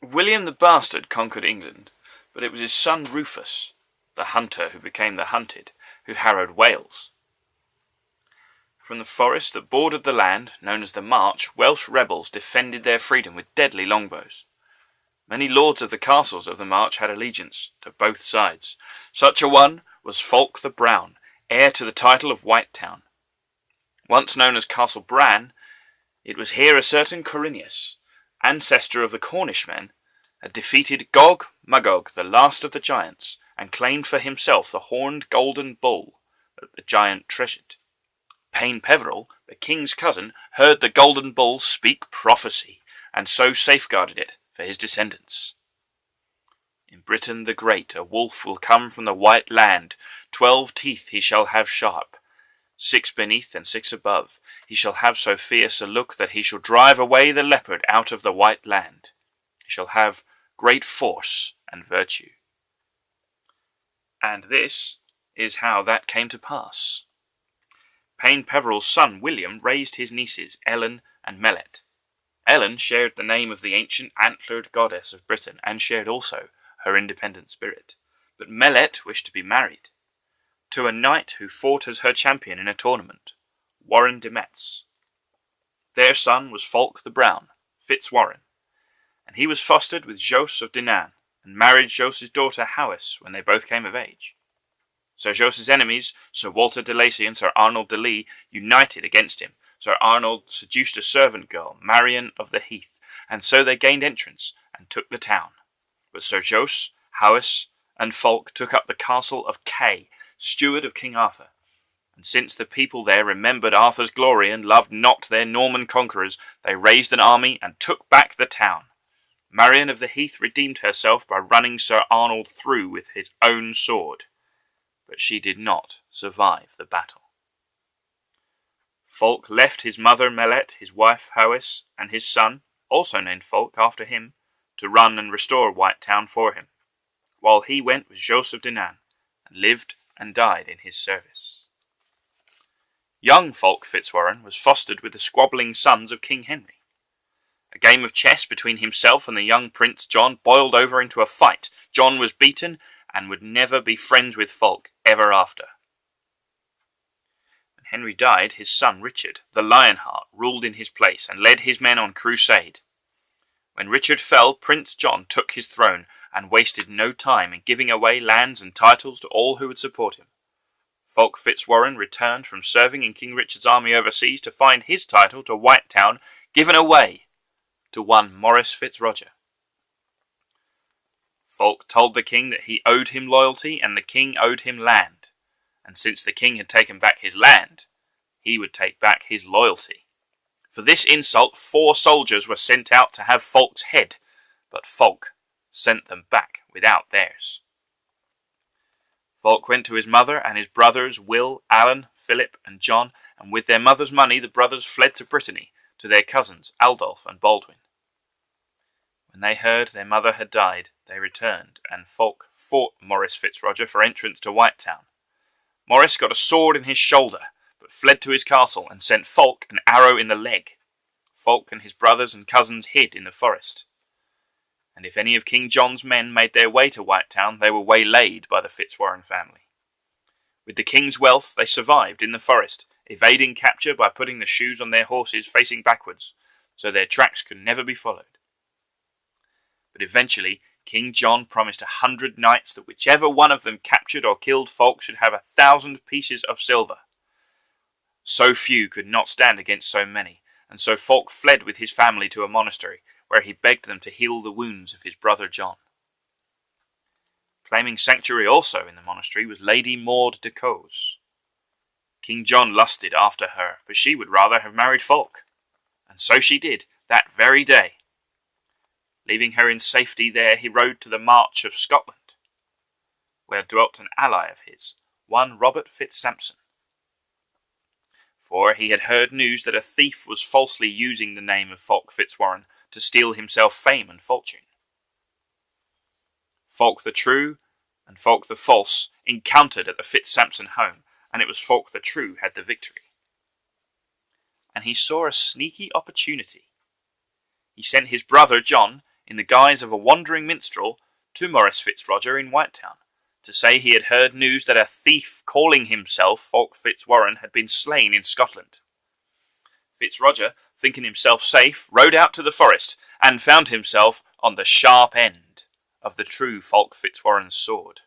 William the Bastard conquered England, but it was his son Rufus, the hunter who became the hunted, who harrowed Wales. From the forest that bordered the land, known as the March, Welsh rebels defended their freedom with deadly longbows. Many lords of the castles of the March had allegiance to both sides. Such a one was Fulk the Brown, heir to the title of Whitetown. Once known as Castle Bran, it was here a certain Corineus, ancestor of the Cornishmen, had defeated Gog Magog, the last of the giants, and claimed for himself the horned golden bull that the giant treasured. Pain Peveril, the king's cousin, heard the golden bull speak prophecy, and so safeguarded it for his descendants. In Britain the Great a wolf will come from the white land, 12 teeth he shall have sharp, 6 beneath and 6 above. He shall have so fierce a look that he shall drive away the leopard out of the white land. He shall have great force and virtue. And this is how that came to pass. Pain Peveril's son William raised his nieces Ellen and Mellet. Ellen shared the name of the ancient antlered goddess of Britain, and shared also her independent spirit. But Mellet wished to be married to a knight who fought as her champion in a tournament, Warin de Metz. Their son was Fulk the Brown, Fitz Warin, and he was fostered with Jos of Dinan, and married Jos's daughter Howes when they both came of age. Sir Jos's enemies, Sir Walter de Lacy and Sir Arnold de Lee, united against him. Sir Arnold seduced a servant girl, Marian of the Heath, and so they gained entrance and took the town. But Sir Jos, Howes, and Fulk took up the castle of Kay, steward of King Arthur. And since the people there remembered Arthur's glory and loved not their Norman conquerors, they raised an army and took back the town. Marian of the Heath redeemed herself by running Sir Arnold through with his own sword, but she did not survive the battle. Fulk left his mother Mellet, his wife Howes, and his son, also named Fulk after him, to run and restore Whitetown for him, while he went with Jos of Dinan, and lived and died in his service. Young Fulk Fitzwarren was fostered with the squabbling sons of King Henry. A game of chess between himself and the young Prince John boiled over into a fight. John was beaten, and would never be friends with Fulk ever after. When Henry died, his son Richard, the Lionheart, ruled in his place and led his men on crusade. When Richard fell, Prince John took his throne and wasted no time in giving away lands and titles to all who would support him. Fulk Fitzwarren returned from serving in King Richard's army overseas to find his title to Whitetown given away to one Maurice Fitzroger. Fulk told the king that he owed him loyalty and the king owed him land, and since the king had taken back his land, he would take back his loyalty. For this insult 4 soldiers were sent out to have Fulk's head, but Fulk sent them back without theirs. Fulk went to his mother and his brothers Will, Alan, Philip and John, and with their mother's money the brothers fled to Brittany, to their cousins Aldulf and Baldwin. When they heard their mother had died, they returned, and Fulk fought Maurice Fitzroger for entrance to Whitetown. Maurice got a sword in his shoulder, but fled to his castle and sent Fulk an arrow in the leg. Fulk and his brothers and cousins hid in the forest. And if any of King John's men made their way to Whitetown, they were waylaid by the Fitzwarren family. With the king's wealth, they survived in the forest, evading capture by putting the shoes on their horses facing backwards, so their tracks could never be followed. But eventually, King John promised 100 knights that whichever one of them captured or killed Fulk should have 1,000 pieces of silver. So few could not stand against so many, and so Fulk fled with his family to a monastery, where he begged them to heal the wounds of his brother John. Claiming sanctuary also in the monastery was Lady Maud de Cause. King John lusted after her, but she would rather have married Fulk, and so she did that very day. Leaving her in safety there, he rode to the March of Scotland, where dwelt an ally of his, one Robert Fitzsampson. For he had heard news that a thief was falsely using the name of Fulk Fitzwarren to steal himself fame and fortune. Fulk the True and Fulk the False encountered at the Fitzsampson home, and it was Fulk the True had the victory. And he saw a sneaky opportunity. He sent his brother John, in the guise of a wandering minstrel, to Maurice Fitzroger in Whitetown, to say he had heard news that a thief calling himself Fulk Fitz Warine had been slain in Scotland. Fitzroger, thinking himself safe, rode out to the forest, and found himself on the sharp end of the true Fulk Fitz Warine's sword.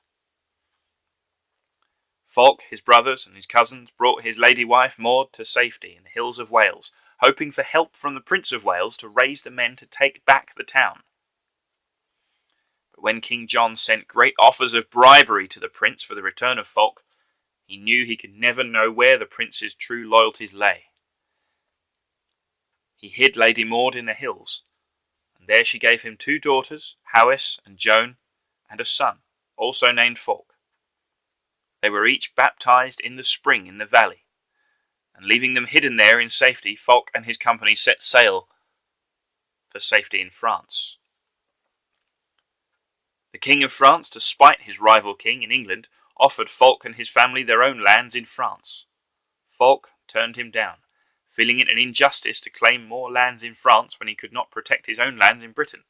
Fulk, his brothers, and his cousins brought his lady wife Maud to safety in the hills of Wales, hoping for help from the Prince of Wales to raise the men to take back the town. But when King John sent great offers of bribery to the prince for the return of Fulk, he knew he could never know where the prince's true loyalties lay. He hid Lady Maud in the hills, and there she gave him 2 daughters, Howis and Joan, and a son, also named Fulk. They were each baptized in the spring in the valley, and leaving them hidden there in safety, Fulk and his company set sail for safety in France. The King of France, to spite his rival king in England, offered Fulk and his family their own lands in France. Fulk turned him down, feeling it an injustice to claim more lands in France when he could not protect his own lands in Britain.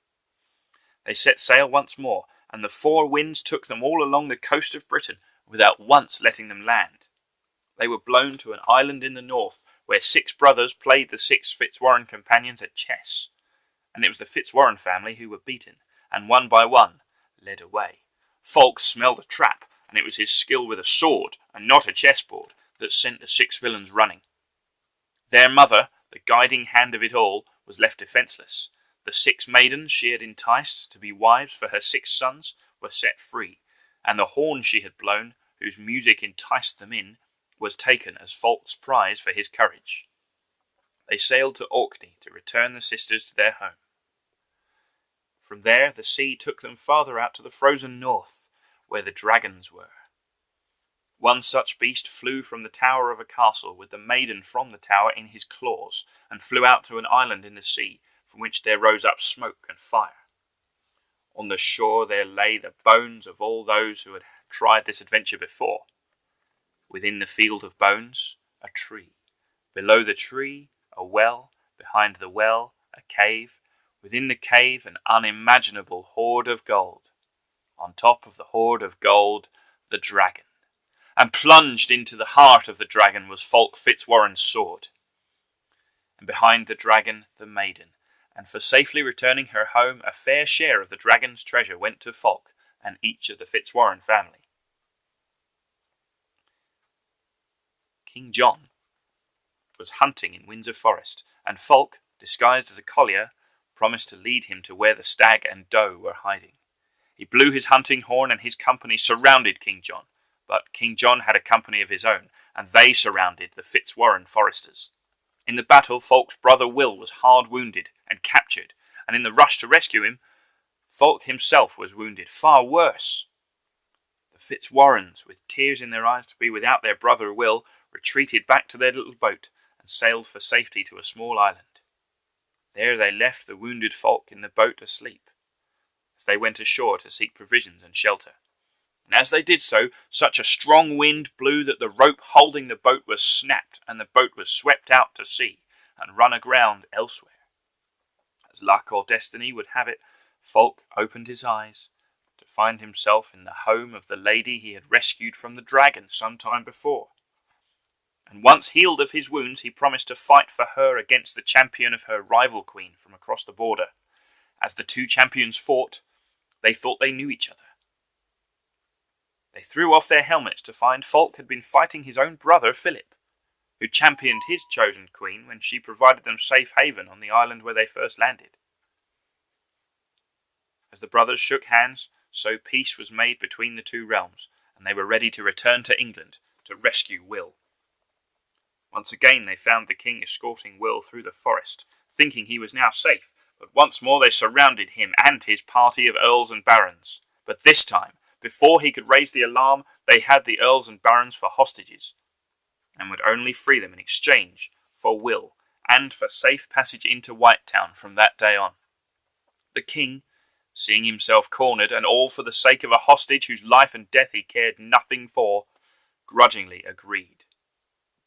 They set sail once more, and the 4 winds took them all along the coast of Britain, without once letting them land. They were blown to an island in the north, where 6 brothers played the 6 Fitzwarine companions at chess, and it was the Fitzwarine family who were beaten, and one by one led away. Fulk smelled a trap, and it was his skill with a sword, and not a chessboard, that sent the 6 villains running. Their mother, the guiding hand of it all, was left defenceless. The 6 maidens she had enticed to be wives for her 6 sons were set free, and the horn she had blown, whose music enticed them in, was taken as Fulk's prize for his courage. They sailed to Orkney to return the sisters to their home. From there the sea took them farther out to the frozen north, where the dragons were. One such beast flew from the tower of a castle with the maiden from the tower in his claws, and flew out to an island in the sea, from which there rose up smoke and fire. On the shore there lay the bones of all those who had tried this adventure before. Within the field of bones, a tree. Below the tree, a well. Behind the well, a cave. Within the cave, an unimaginable hoard of gold. On top of the hoard of gold, the dragon. And plunged into the heart of the dragon was Fulk Fitz Warine's sword. And behind the dragon, the maiden. And for safely returning her home, a fair share of the dragon's treasure went to Fulk and each of the Fitzwarine family. King John was hunting in Windsor Forest, and Fulk, disguised as a collier, promised to lead him to where the stag and doe were hiding. He blew his hunting horn, and his company surrounded King John, but King John had a company of his own, and they surrounded the Fitzwarine foresters. In the battle, Fulk's brother Will was hard wounded and captured, and in the rush to rescue him, Fulk himself was wounded, far worse. The Fitzwarines, with tears in their eyes to be without their brother Will, retreated back to their little boat and sailed for safety to a small island. There they left the wounded Fulk in the boat asleep, as they went ashore to seek provisions and shelter. And as they did so, such a strong wind blew that the rope holding the boat was snapped, and the boat was swept out to sea and run aground elsewhere. As luck or destiny would have it, Fulk opened his eyes to find himself in the home of the lady he had rescued from the dragon some time before. And once healed of his wounds, he promised to fight for her against the champion of her rival queen from across the border. As the 2 champions fought, they thought they knew each other. They threw off their helmets to find Fulk had been fighting his own brother Philip, who championed his chosen queen when she provided them safe haven on the island where they first landed. As the brothers shook hands, so peace was made between the 2 realms, and they were ready to return to England to rescue Will. Once again they found the king escorting Will through the forest, thinking he was now safe, but once more they surrounded him and his party of earls and barons. But this time, before he could raise the alarm, they had the earls and barons for hostages, and would only free them in exchange for Will, and for safe passage into Whitetown from that day on. The king, seeing himself cornered, and all for the sake of a hostage whose life and death he cared nothing for, grudgingly agreed,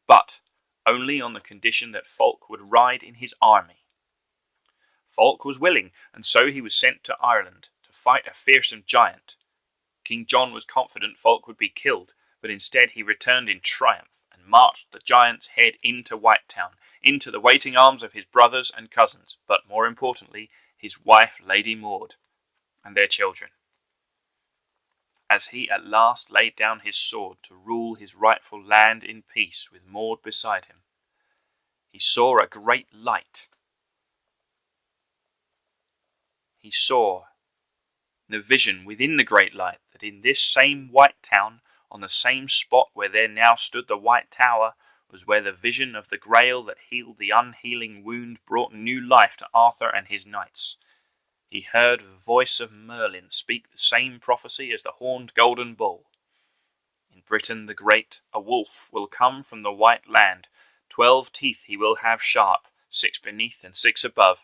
but only on the condition that Fulk would ride in his army. Fulk was willing, and so he was sent to Ireland to fight a fearsome giant. King John was confident Fulk would be killed, but instead he returned in triumph and marched the giant's head into Whitetown, into the waiting arms of his brothers and cousins, but more importantly, his wife Lady Maud, and their children. As he at last laid down his sword to rule his rightful land in peace with Maud beside him, he saw a great light. He saw the vision within the great light that in this same White Town, on the same spot where there now stood the White Tower, was where the vision of the Grail that healed the unhealing wound brought new life to Arthur and his knights. He heard the voice of Merlin speak the same prophecy as the horned golden bull. In Britain the Great, a wolf will come from the white land. 12 teeth he will have sharp, 6 beneath and 6 above.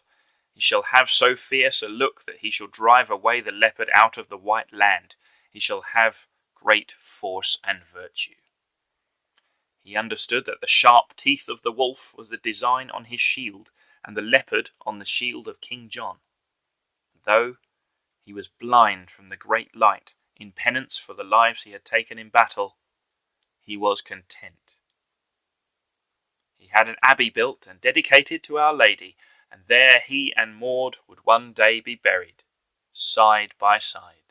He shall have so fierce a look that he shall drive away the leopard out of the white land. He shall have great force and virtue. He understood that the sharp teeth of the wolf was the design on his shield, and the leopard on the shield of King John. Though he was blind from the great light, in penance for the lives he had taken in battle, he was content. He had an abbey built and dedicated to Our Lady, and there he and Maud would one day be buried, side by side.